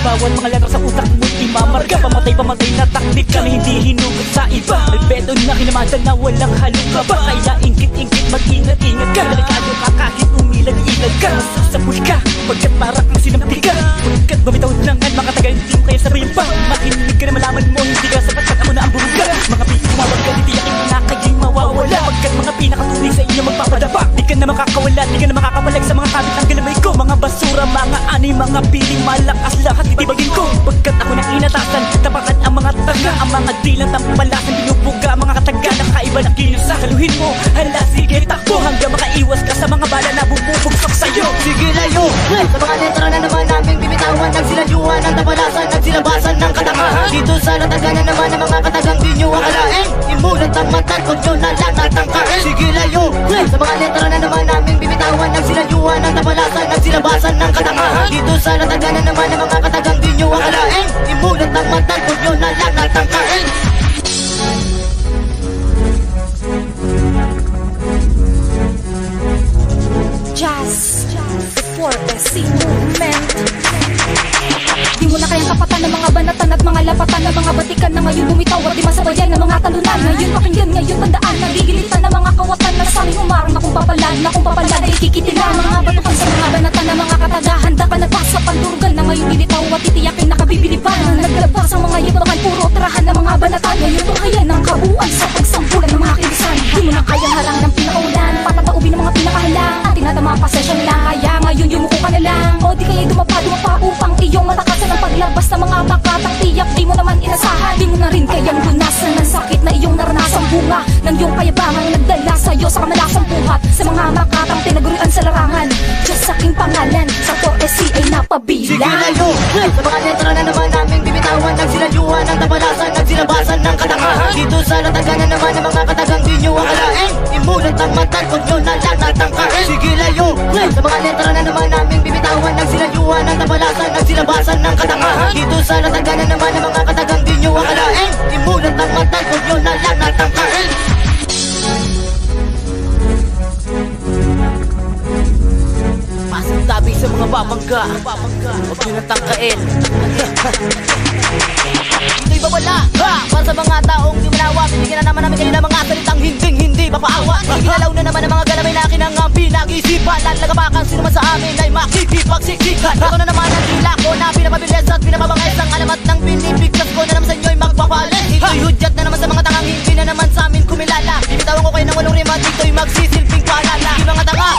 bawat mga letra sa utak mo'y imamarga. Pamatay na taktik kami hindi hinugot sa iba. Albedo na kinamatan na walang halong ba. Kaya ingkit-ingkit mag-ingat-ingat ka. Delikado ka kahit umilag-ilag ka. Masasabul ka pagkat para kang sinampi ka. Pagkat bumitaw lang at makatagal hindi mo kaya sabihin pa. Makinig ka na malaman mo hindi ka sapat at amo na ang buruga. Mga pinumawag ka titiyakin mo na kaya'y mawawala. Pagkat mga pinakatuloy sa inyo magpapadapa. Di ka na makakawala, di ka na makakapalag sa mga kabit ang galamay ko. Mga basura, mga ani, mga piling malakas lahat itibagin ko. Pagkat ako nang inatasan, tapakan ang mga taga. Ang mga dilang tampalasan, binubuga mga kataga. Nakaiba na kilos sa kaluhin mo. Hala sige takbo hanggang makaiwas ka sa mga bala na bumubugsak sa'yo. Sige layo Sa mga letra na naman naming bimitawan, nagsiladyuhan ng tabalasan, nagsilabasan ng katangahan. Dito sa latagan na naman ng mga katagang di nyo akalain. Imulat ang matan, huwag nyo na lang natangkain. Sige layo Sa mga letra na naman naming bimitawan, nagsiladyuhan ng tabalasan, nagsilabasan ng katangahan. Dito sa latagan na naman ng mga katagang di nyo akalain. Imulat ang matan, huwag nyo na lang natangkain. Jazz, the 4SC movement. Di mo na kayang kapatan ng mga banatan at mga lapatan ng mga batikan na ngayon bumitaw at di masabayan ng mga talunan. Ngayon pakinggan, ngayon tandaan, nagigilitan ng mga kawatan na saming umarang na kung papalan, ay kikitilan. Mga batukan sa mga banatan ng mga kataga, handa ka na ba sa pandurugan na ngayon binitaw at titiyakin na kabibilipan. Naglabas ang mga yabakan, puro tirahan ng mga banatan. Ngayon tunghayan ng kabuuan sa pagsampulan ng mga kilisan. Di mo na kayang harang ng pinakaulan, patataubin ng mga pinakahalang. Tinatama pa session lang, kaya ngayon yumuko ka na lang. O di kaya dumapa upang iyong matakasan ang paglabas ng mga bakatang tiyak di mo naman inasahan. Di mo na rin kayang lunasan ng sakit na iyong naranasang bunga ng iyong kayabangang nagdala sa'yo sa kamalasang buhat. Sa mga makatang tinagurian sa larangan, Diyos sa aking pangalan, sa 4SC ay napabilang. Sige layo Sa mga letra na naman naming bimitawan, nagsiladyuhan ng tabalasan, nagsilabasan ng katangahan. Dito sa latagan na naman ng mga katagang di nyo akalain. Imulat ang matan, huwag nyo na lang natangkain. Sige layo Sa mga letra na naman naming bimitawan, nagsiladyuhan ng tabalasan, nagsilabasan ng katangahan. Dito sa latagan na naman ng mga katagang di nyo akalain. Imulat ang matan, huwag nyo na lang natangkain. Pasang tabi sa mga babangga, huwag nyo natangkain. Dito'y bawala para sa mga taong di manawa. Bibigyan na naman namin kayo ng mga salitang hindi papaawa. Iginalaw na naman ang mga galamay na kinangampi. Nag-isipan, lalagapakan, sino man sa amin ay makikipagsiksikan. Ito na naman ang tila ko na pinapabilis at pinapabangais ang alamat ng binibigkas ko na naman sa inyo'y magpapalit. Ito'y hudyat na naman sa mga tangang hindi na naman sa amin kumilala. Binitawan ko kayo ng walong rima, dito'y magsisilbing paalala. Di mga tanga,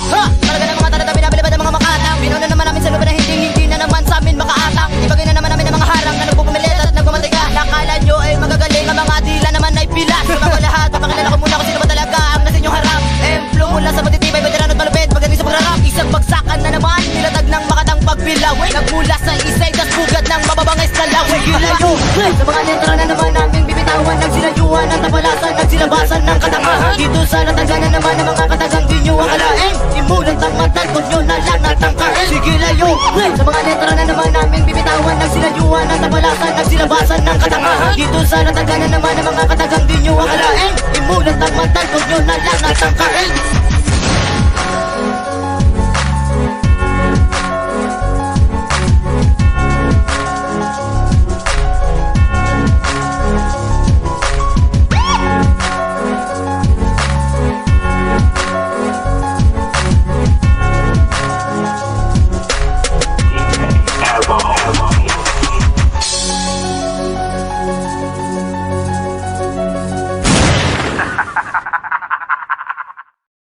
talaga ng mga talata, binabilibad ang mga makatang. Binaw na naman namin sa lupa na hindi na naman sa amin makaatang. Ibagay na naman namin ang mga harang na nagpupumilit at nagmamatiga. Nakala nyo ay magagaling, ang mga tila naman ay pilas. Bago lahat, papakilala ko muna kung sino ba talaga ang nasa inyong harap. Emplo mula sa matitibay, veteran at malupit, magaling sa pagrarap. Isang bagsakan na naman, nilatag ng makatang pagbilawin. Nagmula sa isay, das bugat ng mababangais na lawin. Layo Sa mga letra na naman naming bimitawan, nagsiladyuhan ng tabalasan, nagsilabasan ng katangahan. Dito sa latagan na naman ng mga katagang di nyo akalain. Imulat ang matan, huwag nyo na lang natangkain. Sige layo Sa mga letra na naman naming bimitawan, nagsiladyuhan ng tabalasan, nagsilabasan ng katangahan. Dito sa latagan na naman ng mga katagang